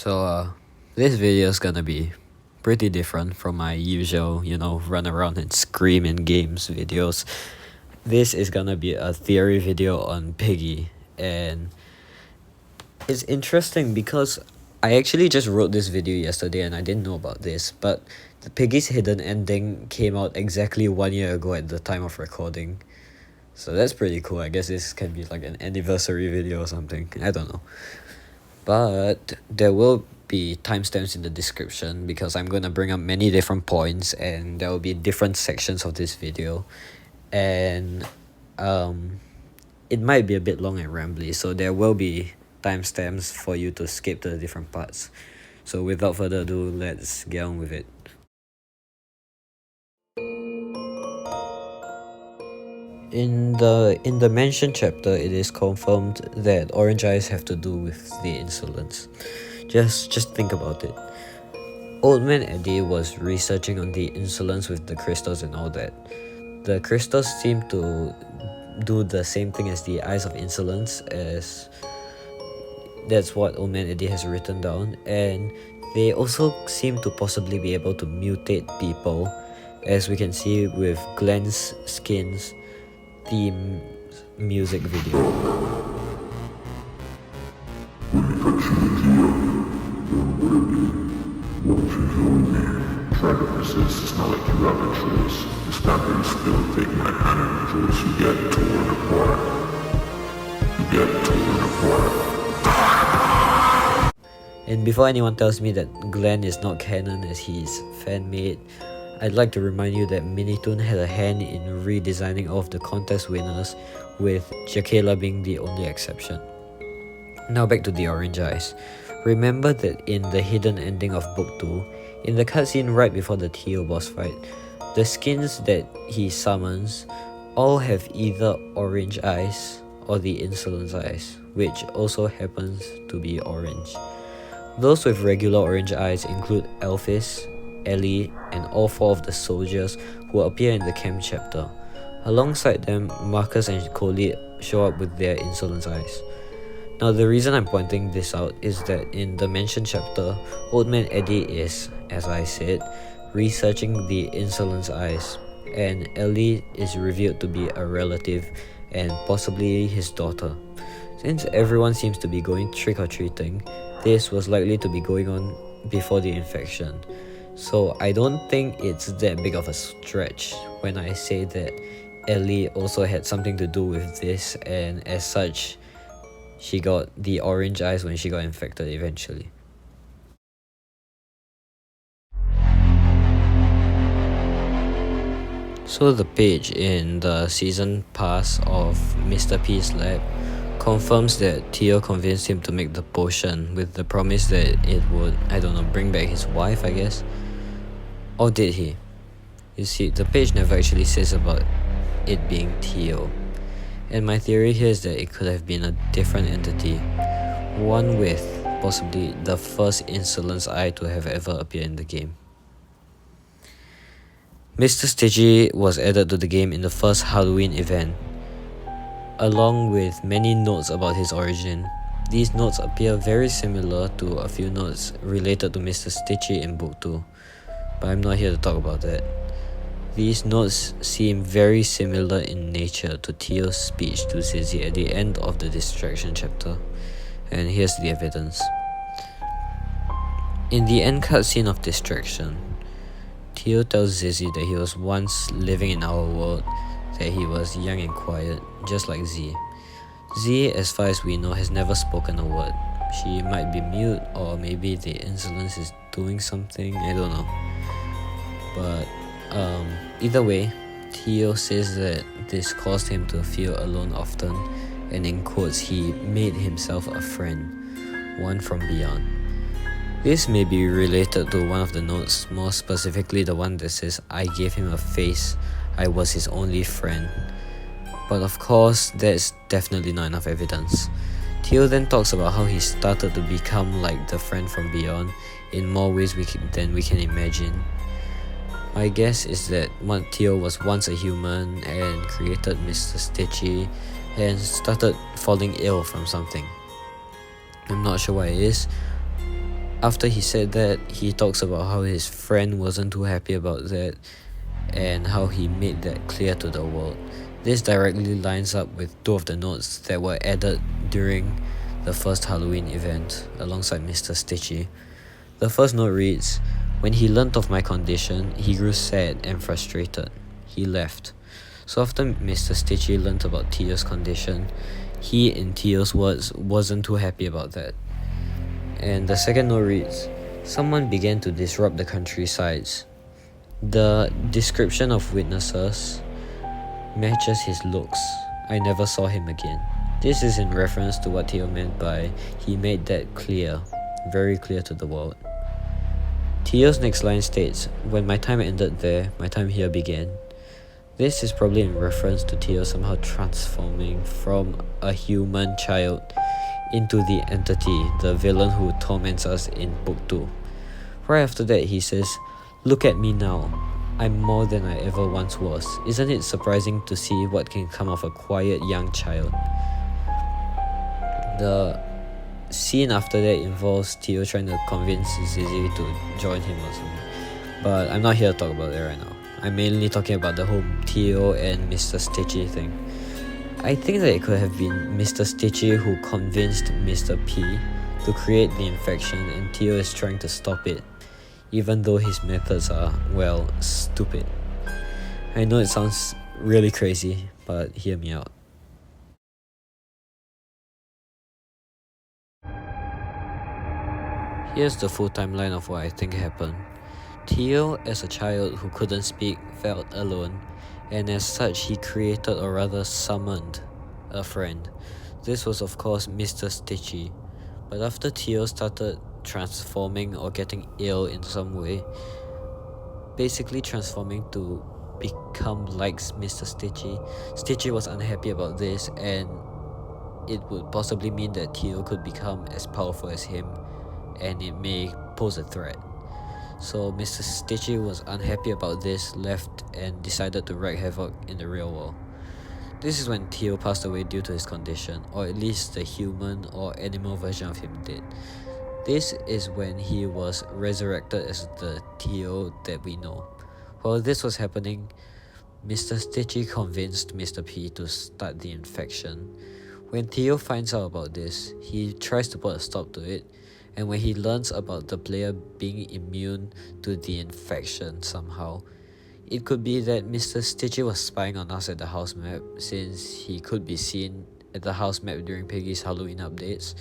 This video is gonna be pretty different from my usual, run around and scream in games videos. This is gonna be a theory video on Piggy, and it's interesting because I actually just wrote this video yesterday and I didn't know about this, but the Piggy's hidden ending came out exactly 1 year ago at the time of recording. So that's pretty cool. I guess this can be like an anniversary video or something. I don't know. But there will be timestamps in the description because I'm going to bring up many different points and there will be different sections of this video. And it might be a bit long and rambly, so there will be timestamps for you to skip to the different parts. So without further ado, let's get on with it. In the mentioned chapter, it is confirmed that orange eyes have to do with the insolence. Just think about it. Old Man Eddie was researching on the insolence with the crystals and all that. The crystals seem to do the same thing as the eyes of insolence, as that's what Old Man Eddie has written down, and they also seem to possibly be able to mutate people, as we can see with Glenn's Skin's theme music video. Try to resist, it's not like you have a choice. It's not that you still take my hand and choice. You get torn apart. And before anyone tells me that Glenn is not canon as he's fan-made, I'd like to remind you that Minitoon had a hand in redesigning all of the contest winners, with Jakayla being the only exception. Now back to the orange eyes. Remember that in the hidden ending of Book 2, in the cutscene right before the TIO boss fight, the skins that he summons all have either orange eyes or the insolence eyes, which also happens to be orange. Those with regular orange eyes include Elphys, Ellie, and all 4 of the soldiers who appear in the camp chapter. Alongside them, Marcus and Coley show up with their insolence eyes. Now the reason I'm pointing this out is that in the mentioned chapter, Old Man Eddie is, as I said, researching the insolence eyes, and Ellie is revealed to be a relative and possibly his daughter. Since everyone seems to be going trick-or-treating, this was likely to be going on before the infection. So I don't think it's that big of a stretch when I say that Ellie also had something to do with this, and as such, she got the orange eyes when she got infected eventually. So the page in the season pass of Mr. P's lab confirms that TIO convinced him to make the potion with the promise that it would, bring back his wife, I guess. Or did he? You see, the page never actually says about it being TIO. And my theory here is that it could have been a different entity, one with possibly the first insolence eye to have ever appeared in the game. Mr. Stitchy was added to the game in the first Halloween event, along with many notes about his origin. These notes appear very similar to a few notes related to Mr. Stitchy in Book 2, but I'm not here to talk about that. These notes seem very similar in nature to TIO's speech to Zizzy at the end of the Distraction chapter, and here's the evidence. In the end cutscene of Distraction, TIO tells Zizzy that he was once living in our world, that he was young and quiet, just like Z. Z, as far as we know, has never spoken a word. She might be mute, or maybe the insolence is doing something, I don't know. But either way, TIO says that this caused him to feel alone often, and in quotes, he made himself a friend, one from beyond. This may be related to one of the notes, more specifically the one that says, "I gave him a face, I was his only friend." But of course, that's definitely not enough evidence. TIO then talks about how he started to become like the friend from beyond in more ways than we can imagine. My guess is that TIO was once a human and created Mr. Stitchy and started falling ill from something. I'm not sure what it is, After he said that, he talks about how his friend wasn't too happy about that and how he made that clear to the world. This directly lines up with two of the notes that were added during the first Halloween event alongside Mr. Stitchy. The first note reads, "When he learnt of my condition, he grew sad and frustrated. He left." So after Mr. Stitchy learnt about TIO's condition, he, in TIO's words, wasn't too happy about that. And the second note reads, "Someone began to disrupt the countrysides. The description of witnesses matches his looks. I never saw him again." This is in reference to what TIO meant by he made that clear, very clear to the world. TIO's next line states, "When my time ended there, my time here began." This is probably in reference to TIO somehow transforming from a human child into the entity, the villain who torments us in Book 2. Right after that, he says, "Look at me now. I'm more than I ever once was. Isn't it surprising to see what can come of a quiet young child?" The scene after that involves TIO trying to convince Zizi to join him or something. But I'm not here to talk about that right now. I'm mainly talking about the whole TIO and Mr. Stitchy thing. I think that it could have been Mr. Stitchy who convinced Mr. P to create the infection, and TIO is trying to stop it, even though his methods are, well, stupid. I know it sounds really crazy, but hear me out. Here's the full timeline of what I think happened. TIO, as a child who couldn't speak, felt alone, and as such he created, or rather summoned, a friend. This was of course Mr. Stitchy. But after TIO started transforming or getting ill in some way, basically transforming to become like Mr. Stitchy, Stitchy was unhappy about this, and it would possibly mean that TIO could become as powerful as him, and it may pose a threat. So Mr. Stitchy was unhappy about this, left, and decided to wreak havoc in the real world. This is when TIO passed away due to his condition, or at least the human or animal version of him did. This is when he was resurrected as the TIO that we know. While this was happening, Mr. Stitchy convinced Mr. P to start the infection. When TIO finds out about this, he tries to put a stop to it, and when he learns about the player being immune to the infection somehow, it could be that Mr. Stitchy was spying on us at the house map, since he could be seen at the house map during Piggy's Halloween updates,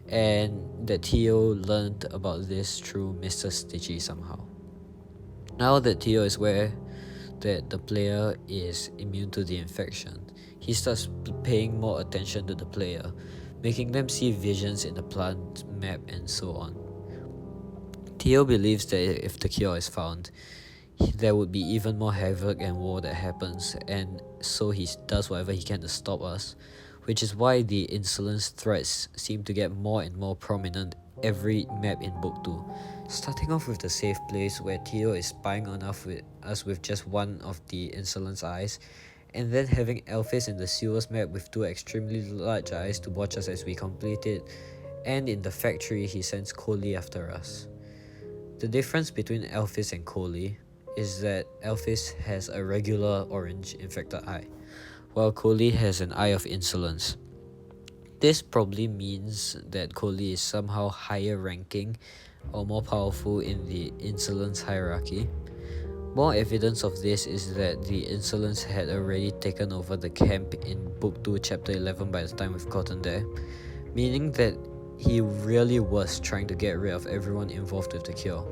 and that TIO learned about this through Mr. Stitchy somehow. Now that TIO is aware that the player is immune to the infection, he starts paying more attention to the player, making them see visions in the plant map and so on. TIO believes that if the cure is found, there would be even more havoc and war that happens, and so he does whatever he can to stop us, which is why the insolence threats seem to get more and more prominent every map in Book 2. Starting off with the safe place where TIO is spying on us with just one of the insolence eyes, and then having Elphys in the sewers map with two extremely large eyes to watch us as we complete it, and in the factory he sends Coley after us. The difference between Elphys and Coley is that Elphys has a regular orange infected eye, while Coley has an eye of insolence. This probably means that Coley is somehow higher ranking or more powerful in the insolence hierarchy. More evidence of this is that the insolence had already taken over the camp in Book 2 Chapter 11 by the time we've gotten there, meaning that he really was trying to get rid of everyone involved with the cure.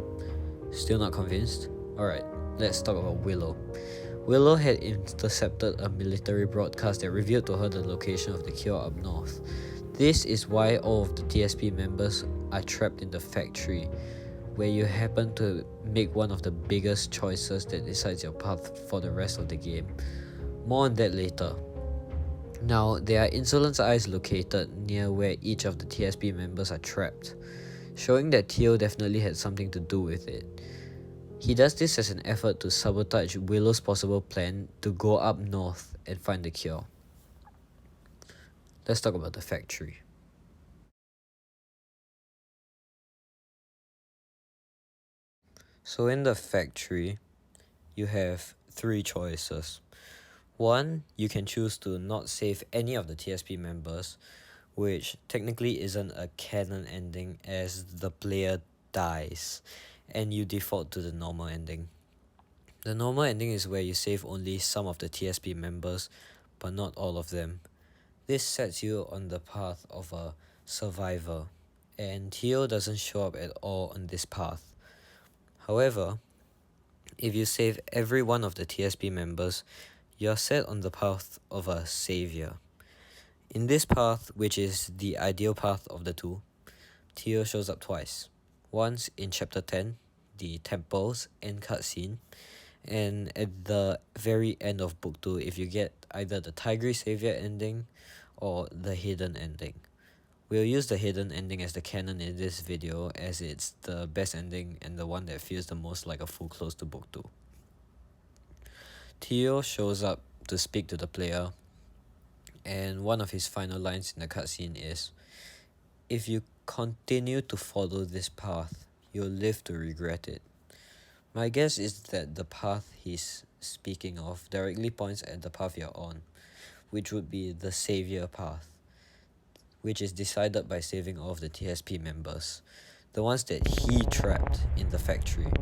Still not convinced? Alright, let's talk about Willow. Willow had intercepted a military broadcast that revealed to her the location of the cure up north. This is why all of the TSP members are trapped in the factory, where you happen to make one of the biggest choices that decides your path for the rest of the game. More on that later. Now, there are insolence eyes located near where each of the TSP members are trapped, showing that TIO definitely had something to do with it. He does this as an effort to sabotage Willow's possible plan to go up north and find the cure. Let's talk about the factory. So in the factory, you have three choices. One, you can choose to not save any of the TSP members, which technically isn't a canon ending as the player dies, and you default to the normal ending. The normal ending is where you save only some of the TSP members, but not all of them. This sets you on the path of a survivor, and TIO doesn't show up at all on this path. However, if you save every one of the TSP members, you're set on the path of a savior. In this path, which is the ideal path of the two, TIO shows up twice. Once in chapter 10, the temples end cutscene, and at the very end of book 2 if you get either the Tigris Savior ending or the hidden ending. We'll use the hidden ending as the canon in this video as it's the best ending and the one that feels the most like a full close to book 2. TIO shows up to speak to the player, and one of his final lines in the cutscene is, "If you continue to follow this path, you'll live to regret it." My guess is that the path he's speaking of directly points at the path you're on, which would be the savior path, which is decided by saving all of the TSP members, the ones that he trapped in the factory.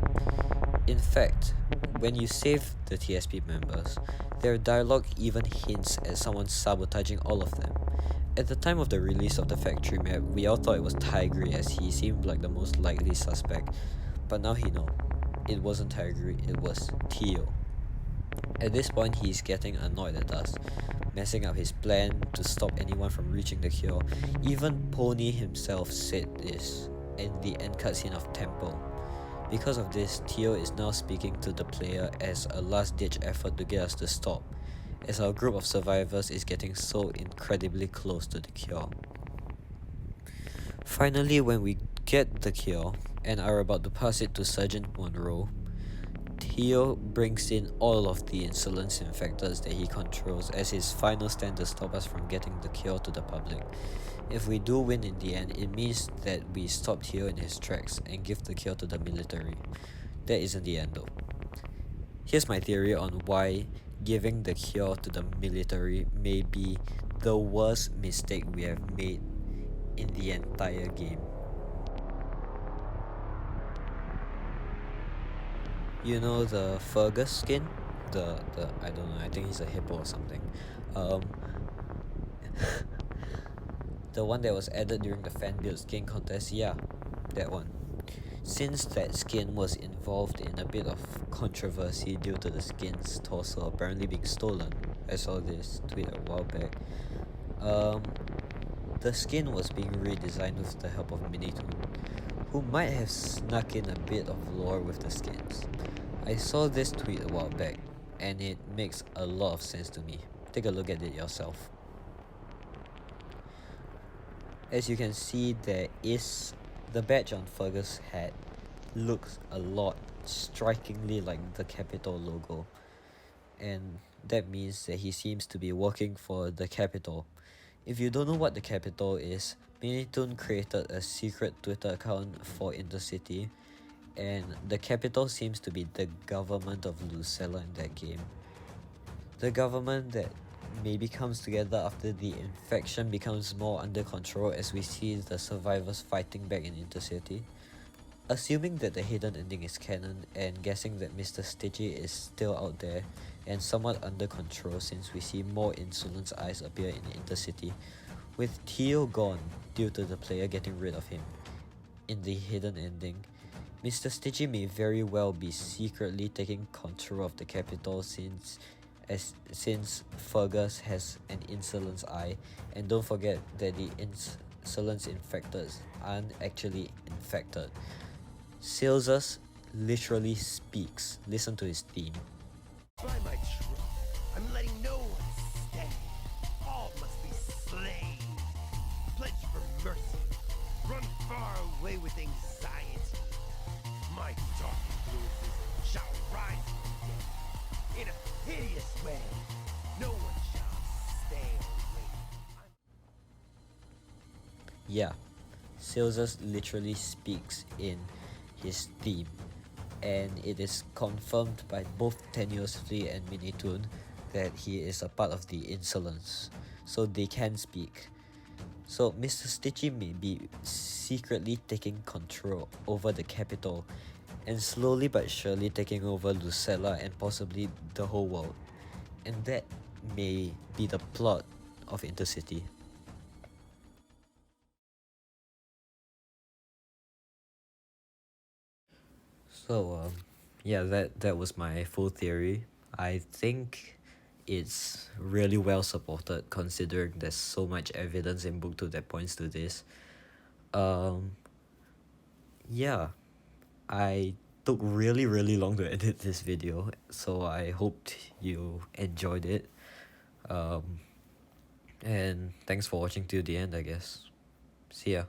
In fact, when you save the TSP members, their dialogue even hints at someone sabotaging all of them. At the time of the release of the factory map, we all thought it was Tigris as he seemed like the most likely suspect, but now he knows. It wasn't Tigris, it was TIO. At this point, he's getting annoyed at us, messing up his plan to stop anyone from reaching the cure. Even Pony himself said this in the end cutscene of Temple. Because of this, TIO is now speaking to the player as a last-ditch effort to get us to stop, as our group of survivors is getting so incredibly close to the cure. Finally, when we get the cure and are about to pass it to Sergeant Monroe, TIO brings in all of the insolence infectors that he controls as his final stand to stop us from getting the cure to the public. If we do win in the end, it means that we stop TIO in his tracks and give the cure to the military. That isn't the end though. Here's my theory on why giving the cure to the military may be the worst mistake we have made in the entire game. You know the Fergus skin? The I don't know, I think he's a hippo or something. The one that was added during the fan build skin contest, yeah, that one. Since that skin was involved in a bit of controversy due to the skin's torso apparently being stolen, I saw this tweet a while back. The skin was being redesigned with the help of Minitoon, who might have snuck in a bit of lore with the skins. I saw this tweet a while back, and it makes a lot of sense to me. Take a look at it yourself. As you can see, there is the badge on Fergus' hat looks a lot strikingly like the Capitol logo, and that means that he seems to be working for the Capitol. If you don't know what the Capitol is, Minitoon created a secret Twitter account for Intercity, and the Capitol seems to be the government of Lucella in that game. The government that maybe comes together after the infection becomes more under control as we see the survivors fighting back in Intercity. Assuming that the hidden ending is canon and guessing that Mr Stitchy is still out there and somewhat under control since we see more insolence eyes appear in Intercity, with TIO gone due to the player getting rid of him in the hidden ending, Mr Stitchy may very well be secretly taking control of the Capitol since Fergus has an insolence eye, and don't forget that the insolence infectors aren't actually infected. Silzus literally speaks. Listen to his theme. By my truth, I'm letting no one stay. All must be slain. Pledge for mercy. Run far away with anxiety. My dark influences shall rise again in a hideous way. No one shall stay away. Yeah, Silzus literally speaks in his theme, and it is confirmed by both tenuously and Minitoon that he is a part of the insolence, so they can speak. So Mr. Stitchy may be secretly taking control over the capital and slowly but surely taking over Lucella and possibly the whole world. And that may be the plot of Intercity. So yeah, that was my full theory. I think it's really well supported considering there's so much evidence in book 2 that points to this. Yeah, I took really long to edit this video, so I hoped you enjoyed it. And thanks for watching till the end, I guess. See ya.